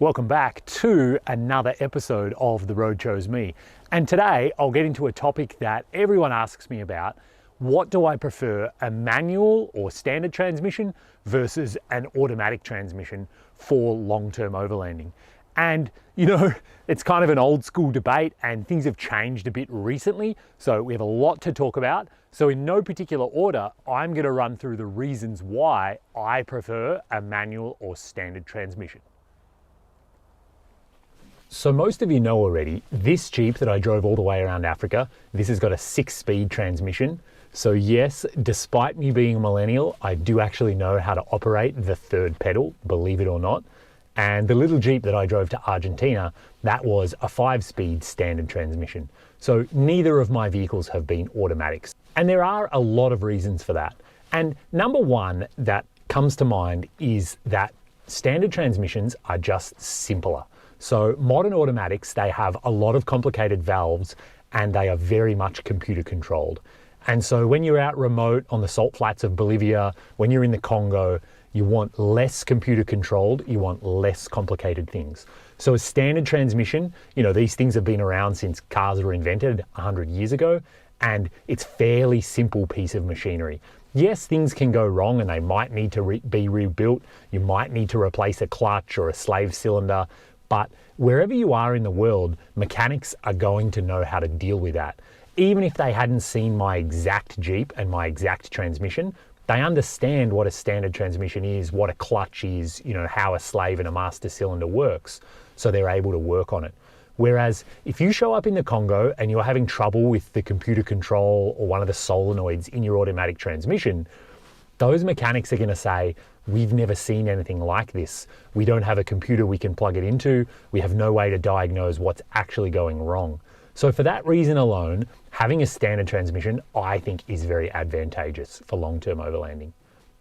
Welcome back to another episode of The Road Chose Me. And today I'll get into a topic that everyone asks me about. What do I prefer, a manual or standard transmission versus an automatic transmission for long-term overlanding? And you know, it's kind of an old school debate and things have changed a bit recently. So we have a lot to talk about. So in no particular order, I'm going to run through the reasons why I prefer a manual or standard transmission. So most of you know already, this Jeep that I drove all the way around Africa, this has got a 6-speed transmission. So yes, despite me being a millennial, I do actually know how to operate the third pedal, believe it or not. And the little Jeep that I drove to Argentina, that was a 5-speed standard transmission. So neither of my vehicles have been automatics. And there are a lot of reasons for that. And number one that comes to mind is that standard transmissions are just simpler. So modern automatics, they have a lot of complicated valves and they are very much computer controlled. And so when you're out remote on the salt flats of Bolivia, when you're in the Congo, you want less computer controlled, you want less complicated things. So a standard transmission, you know, these things have been around since cars were invented 100 years ago, and it's fairly simple piece of machinery. Yes, things can go wrong and they might need to be rebuilt. You might need to replace a clutch or a slave cylinder. But wherever you are in the world, mechanics are going to know how to deal with that. Even if they hadn't seen my exact Jeep and my exact transmission, they understand what a standard transmission is, what a clutch is, you know, how a slave and a master cylinder works, so they're able to work on it. Whereas if you show up in the Congo and you're having trouble with the computer control or one of the solenoids in your automatic transmission, those mechanics are going to say, we've never seen anything like this. We don't have a computer we can plug it into. We have no way to diagnose what's actually going wrong. So for that reason alone, having a standard transmission, I think, is very advantageous for long-term overlanding.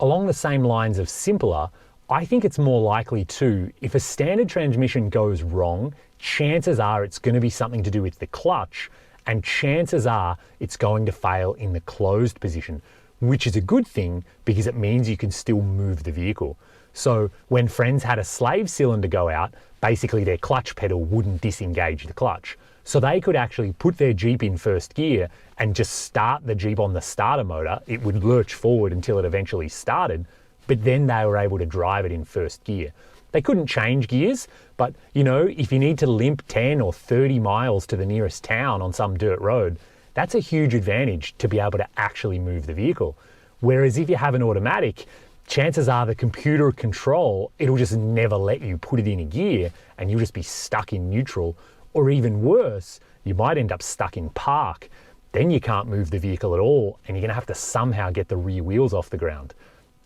Along the same lines of simpler, I think it's more likely too, if a standard transmission goes wrong, chances are it's going to be something to do with the clutch, and chances are it's going to fail in the closed position, which is a good thing because it means you can still move the vehicle. So when friends had a slave cylinder go out, basically their clutch pedal wouldn't disengage the clutch. So they could actually put their Jeep in first gear and just start the Jeep on the starter motor. It would lurch forward until it eventually started, but then they were able to drive it in first gear. They couldn't change gears, but you know, if you need to limp 10 or 30 miles to the nearest town on some dirt road, that's a huge advantage to be able to actually move the vehicle. Whereas if you have an automatic, chances are the computer control, it'll just never let you put it in a gear and you'll just be stuck in neutral. Or even worse, you might end up stuck in park. Then you can't move the vehicle at all and you're gonna have to somehow get the rear wheels off the ground.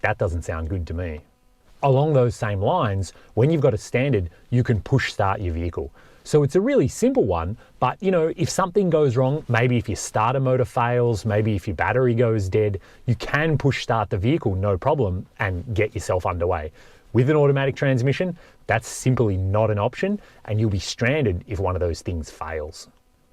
That doesn't sound good to me. Along those same lines, when you've got a standard, you can push start your vehicle. So it's a really simple one, but you know, if something goes wrong, maybe if your starter motor fails, maybe if your battery goes dead, you can push start the vehicle, no problem, and get yourself underway. With an automatic transmission, that's simply not an option, and you'll be stranded if one of those things fails.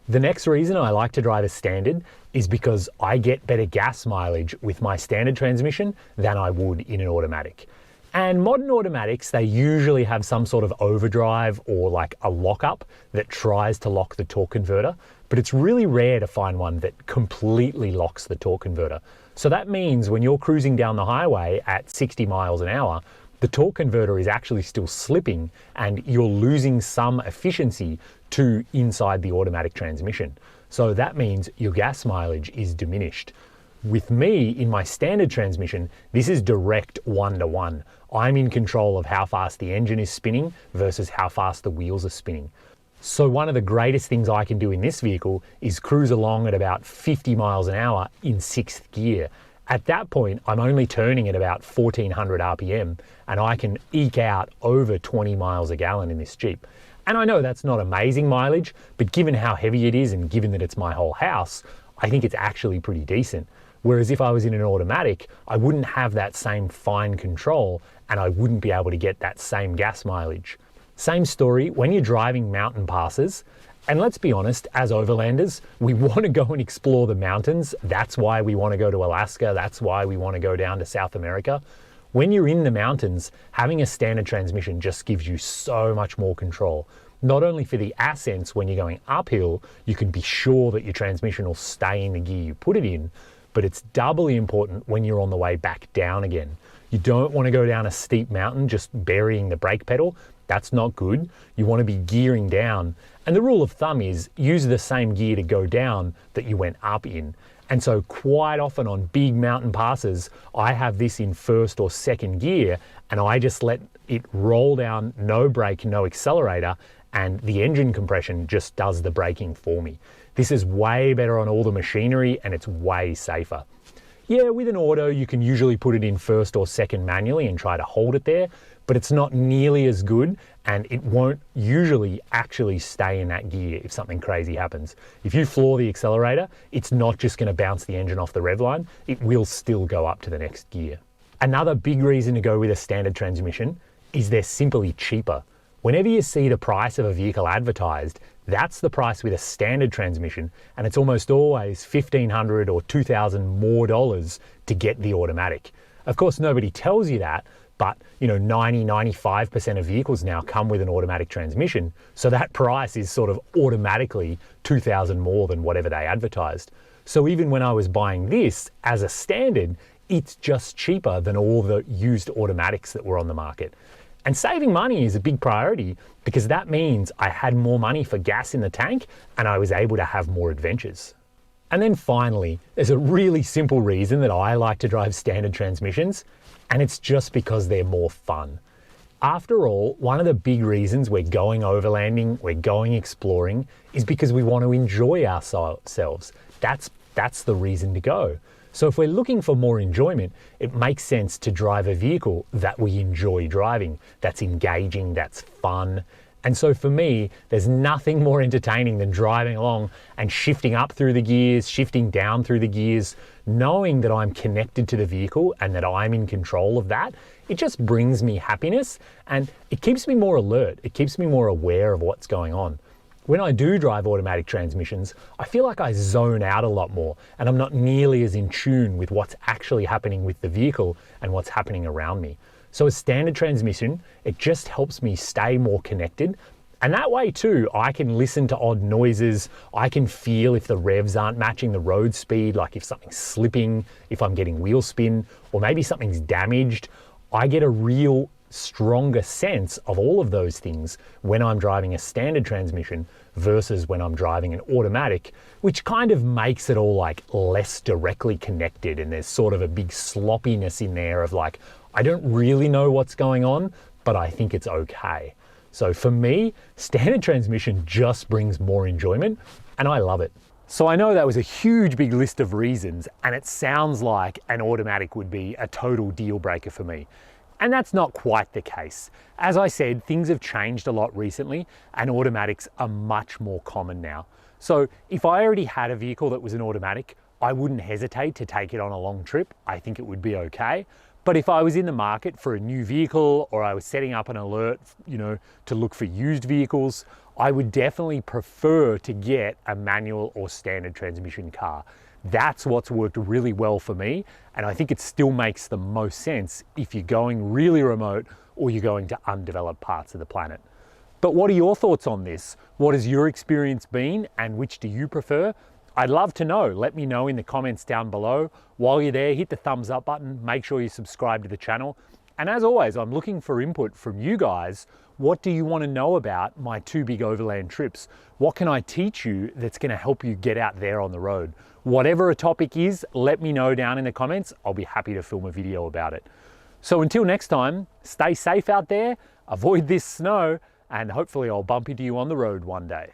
The next reason I like to drive a standard is because I get better gas mileage with my standard transmission than I would in an automatic. And modern automatics, they usually have some sort of overdrive or like a lockup that tries to lock the torque converter, but it's really rare to find one that completely locks the torque converter. So that means when you're cruising down the highway at 60 miles an hour, the torque converter is actually still slipping and you're losing some efficiency to inside the automatic transmission. So that means your gas mileage is diminished. With me, in my standard transmission, this is direct one-to-one. I'm in control of how fast the engine is spinning versus how fast the wheels are spinning. So one of the greatest things I can do in this vehicle is cruise along at about 50 miles an hour in 6th gear. At that point, I'm only turning at about 1400 RPM and I can eke out over 20 miles a gallon in this Jeep. And I know that's not amazing mileage, but given how heavy it is and given that it's my whole house, I think it's actually pretty decent. Whereas if I was in an automatic, I wouldn't have that same fine control and I wouldn't be able to get that same gas mileage. Same story when you're driving mountain passes. And let's be honest, as overlanders, we want to go and explore the mountains. That's why we want to go to Alaska. That's why we want to go down to South America. When you're in the mountains, having a standard transmission just gives you so much more control. Not only for the ascents when you're going uphill, you can be sure that your transmission will stay in the gear you put it in, but it's doubly important when you're on the way back down again. You don't want to go down a steep mountain just burying the brake pedal. That's not good. You want to be gearing down. And the rule of thumb is use the same gear to go down that you went up in. And so quite often on big mountain passes, I have this in first or second gear, and I just let it roll down, no brake, no accelerator, and the engine compression just does the braking for me. This is way better on all the machinery, and it's way safer. Yeah, with an auto, you can usually put it in first or second manually and try to hold it there, but it's not nearly as good, and it won't usually actually stay in that gear if something crazy happens. If you floor the accelerator, it's not just going to bounce the engine off the rev line, it will still go up to the next gear. Another big reason to go with a standard transmission is they're simply cheaper. Whenever you see the price of a vehicle advertised, that's the price with a standard transmission, and it's almost always $1,500 or $2,000 more to get the automatic. Of course, nobody tells you that, but 90–95% of vehicles now come with an automatic transmission, so that price is sort of automatically $2,000 more than whatever they advertised. So even when I was buying this as a standard, it's just cheaper than all the used automatics that were on the market. And saving money is a big priority because that means I had more money for gas in the tank and I was able to have more adventures. And then finally, there's a really simple reason that I like to drive standard transmissions, and it's just because they're more fun. After all, one of the big reasons we're going overlanding, we're going exploring, is because we want to enjoy ourselves. That's the reason to go. So if we're looking for more enjoyment, it makes sense to drive a vehicle that we enjoy driving, that's engaging, that's fun. And so for me, there's nothing more entertaining than driving along and shifting up through the gears, shifting down through the gears, knowing that I'm connected to the vehicle and that I'm in control of that. It just brings me happiness and it keeps me more alert. It keeps me more aware of what's going on. When I do drive automatic transmissions, I feel like I zone out a lot more and I'm not nearly as in tune with what's actually happening with the vehicle and what's happening around me. So a standard transmission, it just helps me stay more connected. And that way too, I can listen to odd noises. I can feel if the revs aren't matching the road speed, like if something's slipping, if I'm getting wheel spin, or maybe something's damaged. I get a real stronger sense of all of those things when I'm driving a standard transmission versus when I'm driving an automatic, which kind of makes it all like less directly connected. And there's sort of a big sloppiness in there of like, I don't really know what's going on, but I think it's okay. So for me, standard transmission just brings more enjoyment and I love it. So I know that was a huge big list of reasons and it sounds like an automatic would be a total deal breaker for me. And that's not quite the case. As I said, things have changed a lot recently and automatics are much more common now. So if I already had a vehicle that was an automatic, I wouldn't hesitate to take it on a long trip. I think it would be okay. But if I was in the market for a new vehicle or I was setting up an alert, to look for used vehicles, I would definitely prefer to get a manual or standard transmission car. That's what's worked really well for me. And I think it still makes the most sense if you're going really remote or you're going to undeveloped parts of the planet. But what are your thoughts on this? What has your experience been and which do you prefer? I'd love to know. Let me know in the comments down below. While you're there, hit the thumbs up button. Make sure you subscribe to the channel. And as always, I'm looking for input from you guys. What do you want to know about my 2 big overland trips? What can I teach you that's going to help you get out there on the road? Whatever a topic is, let me know down in the comments. I'll be happy to film a video about it. So until next time, stay safe out there, avoid this snow, and hopefully I'll bump into you on the road one day.